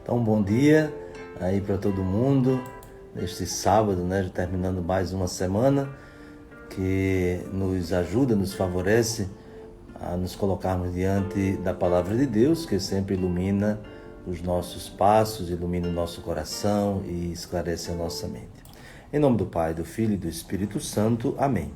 Então, bom dia aí para todo mundo, neste sábado, né, terminando mais uma semana que nos ajuda, nos favorece a nos colocarmos diante da Palavra de Deus, que sempre ilumina os nossos passos, ilumina o nosso coração e esclarece a nossa mente. Em nome do Pai, do Filho e do Espírito Santo. Amém.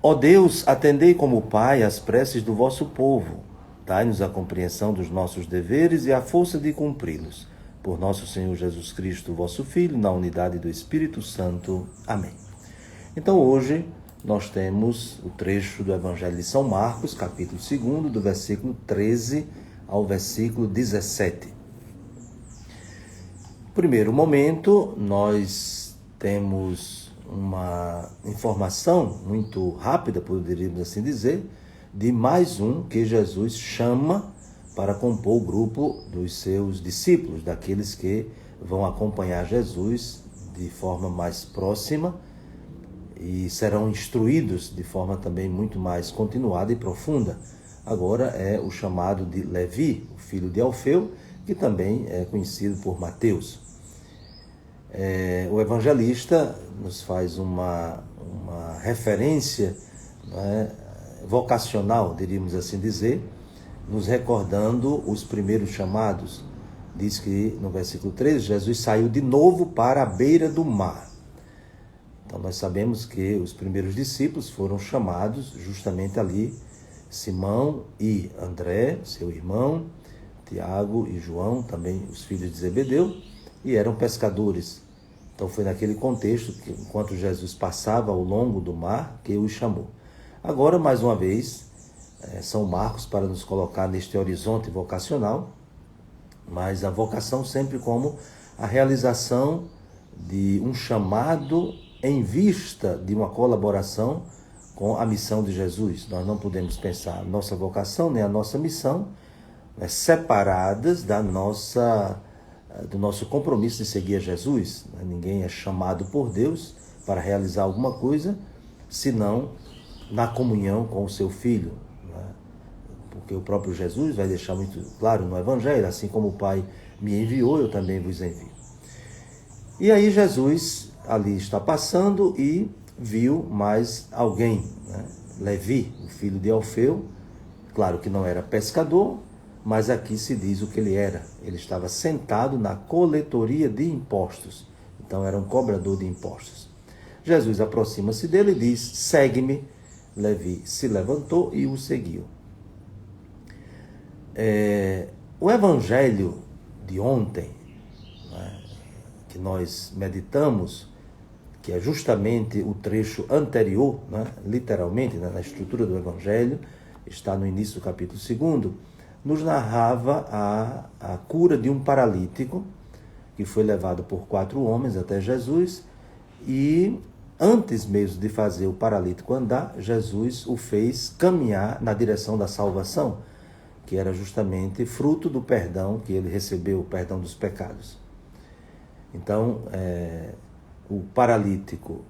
Ó Deus, atendei como Pai as preces do vosso povo. Dai-nos a compreensão dos nossos deveres e a força de cumpri-los. Por nosso Senhor Jesus Cristo, vosso Filho, na unidade do Espírito Santo. Amém. Então hoje nós temos o trecho do Evangelho de São Marcos, capítulo 2, do versículo 13 ao versículo 17. No primeiro momento, nós temos uma informação muito rápida, poderíamos assim dizer, de mais um que Jesus chama para compor o grupo dos seus discípulos, daqueles que vão acompanhar Jesus de forma mais próxima e serão instruídos de forma também muito mais continuada e profunda. Agora é o chamado de Levi, o filho de Alfeu, que também é conhecido por Mateus. O evangelista nos faz uma referência, né, vocacional, diríamos assim dizer, nos recordando os primeiros chamados. Diz que no versículo 13, Jesus saiu de novo para a beira do mar. Então nós sabemos que os primeiros discípulos foram chamados justamente ali, Simão e André, seu irmão, Tiago e João, também os filhos de Zebedeu, e eram pescadores. Então foi naquele contexto que, enquanto Jesus passava ao longo do mar, que os chamou. Agora, mais uma vez, São Marcos para nos colocar neste horizonte vocacional, mas a vocação sempre como a realização de um chamado em vista de uma colaboração com a missão de Jesus. Nós não podemos pensar a nossa vocação nem a nossa missão, né, separadas do nosso compromisso de seguir a Jesus. Ninguém é chamado por Deus para realizar alguma coisa, senão na comunhão com o seu Filho. Porque o próprio Jesus vai deixar muito claro no Evangelho, assim como o Pai me enviou, eu também vos envio. E aí Jesus ali está passando e viu mais alguém, né? Levi, o filho de Alfeu, claro que não era pescador, mas aqui se diz o que ele era. Ele estava sentado na coletoria de impostos, então era um cobrador de impostos. Jesus aproxima-se dele e diz: segue-me. Levi se levantou e o seguiu. O evangelho de ontem, né, que nós meditamos, que é justamente o trecho anterior, né, literalmente, né, na estrutura do evangelho, está no início do capítulo 2, nos narrava a cura de um paralítico que foi levado por 4 homens até Jesus, e antes mesmo de fazer o paralítico andar, Jesus o fez caminhar na direção da salvação, que era justamente fruto do perdão que ele recebeu, o perdão dos pecados. Então, o paralítico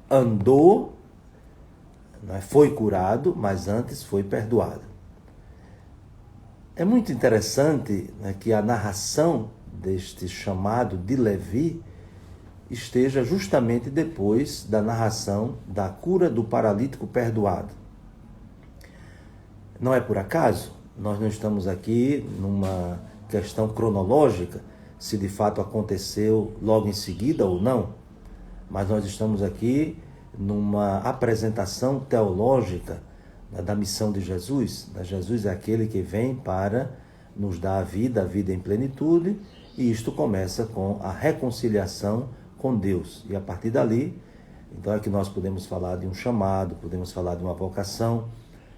andou, né, foi curado, mas antes foi perdoado. É muito interessante, né, que a narração deste chamado de Levi esteja justamente depois da narração da cura do paralítico perdoado. Não é por acaso, nós não estamos aqui numa questão cronológica, se de fato aconteceu logo em seguida ou não, mas nós estamos aqui numa apresentação teológica, né, da missão de Jesus. Jesus é aquele que vem para nos dar a vida em plenitude, e isto começa com a reconciliação com Deus. E a partir dali, então é que nós podemos falar de um chamado, podemos falar de uma vocação.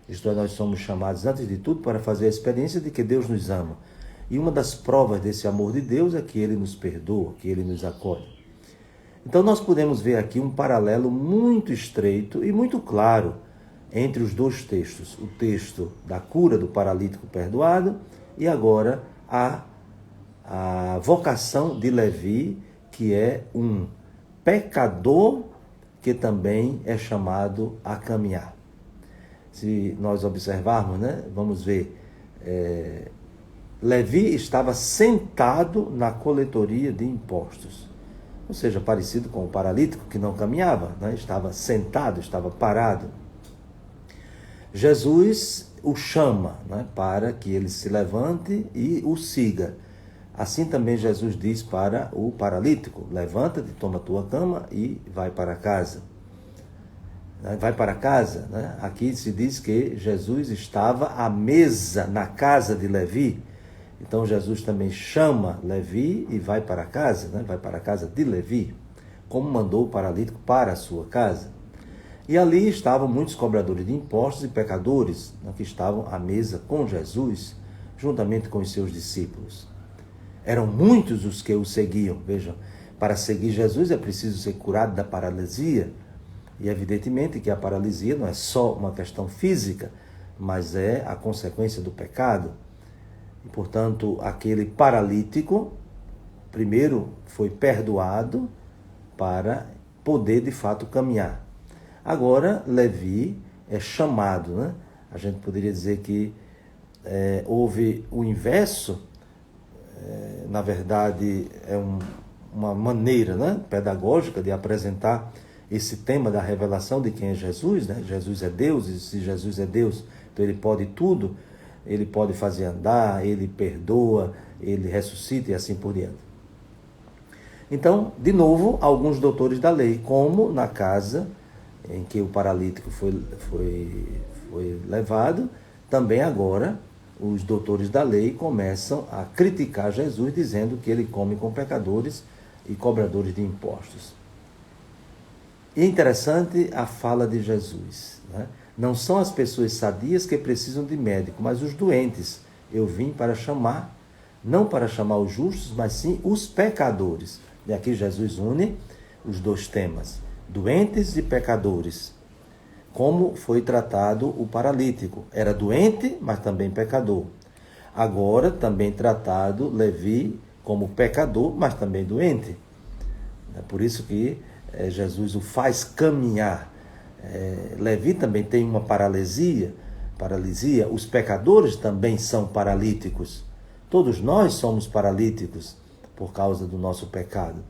Isto é, nós somos chamados, antes de tudo, para fazer a experiência de que Deus nos ama. E uma das provas desse amor de Deus é que Ele nos perdoa, que Ele nos acolhe. Então nós podemos ver aqui um paralelo muito estreito e muito claro entre os dois textos. O texto da cura do paralítico perdoado e agora a vocação de Levi, que é um pecador que também é chamado a caminhar. Se nós observarmos, né, vamos ver Levi estava sentado na coletoria de impostos. Ou seja, parecido com o paralítico que não caminhava, né? Estava sentado, estava parado. Jesus o chama, né? Para que ele se levante e o siga. Assim também Jesus diz para o paralítico: levanta-te, toma tua cama e vai para casa. Vai para casa, né? Aqui se diz que Jesus estava à mesa na casa de Levi. Então Jesus também chama Levi e vai para casa, né? Vai para a casa de Levi, como mandou o paralítico para a sua casa. E ali estavam muitos cobradores de impostos e pecadores, né? Que estavam à mesa com Jesus, juntamente com os seus discípulos. Eram muitos os que o seguiam. Vejam, para seguir Jesus é preciso ser curado da paralisia. E evidentemente que a paralisia não é só uma questão física, mas é a consequência do pecado. E, portanto, aquele paralítico, primeiro foi perdoado para poder, de fato, caminhar. Agora, Levi é chamado, né? A gente poderia dizer que houve o inverso, na verdade, é uma maneira, né, pedagógica de apresentar esse tema da revelação de quem é Jesus, né? Jesus é Deus, e se Jesus é Deus, então ele pode tudo, ele pode fazer andar, ele perdoa, ele ressuscita e assim por diante. Então, de novo, alguns doutores da lei, como na casa em que o paralítico foi levado, também agora os doutores da lei começam a criticar Jesus, dizendo que ele come com pecadores e cobradores de impostos. E é interessante a fala de Jesus, né? Não são as pessoas sadias que precisam de médico, mas os doentes. Eu vim para chamar, não para chamar os justos, mas sim os pecadores. E aqui Jesus une os dois temas, doentes e pecadores. Como foi tratado o paralítico. Era doente, mas também pecador. Agora também tratado Levi como pecador, mas também doente. É por isso que Jesus o faz caminhar. Levi também tem uma paralisia. Os pecadores também são paralíticos. Todos nós somos paralíticos por causa do nosso pecado.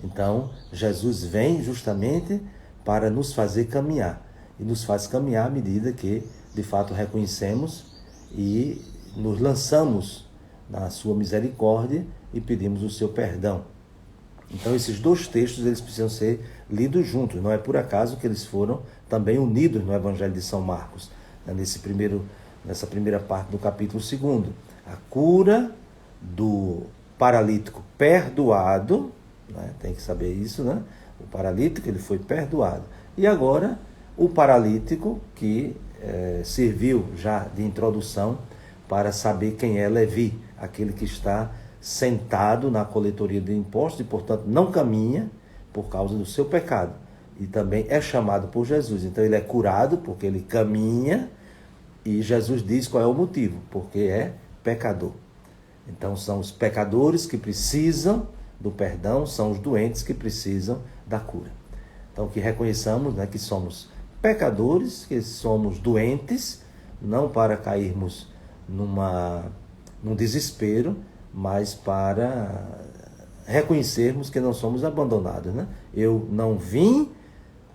Então, Jesus vem justamente para nos fazer caminhar. E nos faz caminhar à medida que, de fato, reconhecemos e nos lançamos na sua misericórdia e pedimos o seu perdão. Então, esses dois textos eles precisam ser lidos juntos. Não é por acaso que eles foram também unidos no Evangelho de São Marcos, nessa primeira parte do capítulo 2. A cura do paralítico perdoado, né? Tem que saber isso, né? O paralítico ele foi perdoado. E agora, o paralítico que serviu já de introdução para saber quem é Levi, aquele que está sentado na coletoria de impostos e, portanto, não caminha por causa do seu pecado. E também é chamado por Jesus. Então, ele é curado porque ele caminha e Jesus diz qual é o motivo, porque é pecador. Então, são os pecadores que precisam do perdão, são os doentes que precisam da cura. Então, que reconheçamos, né, que somos pecadores, que somos doentes, não para cairmos num desespero, mas para reconhecermos que não somos abandonados, né? Eu não vim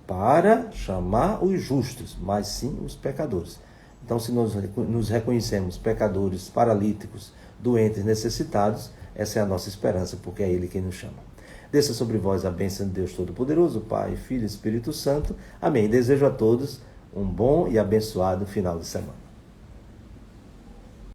para chamar os justos, mas sim os pecadores. Então, se nós nos reconhecemos pecadores, paralíticos, doentes, necessitados, essa é a nossa esperança, porque é Ele quem nos chama. Desça sobre vós a bênção de Deus Todo-Poderoso, Pai, Filho e Espírito Santo. Amém. Desejo a todos um bom e abençoado final de semana.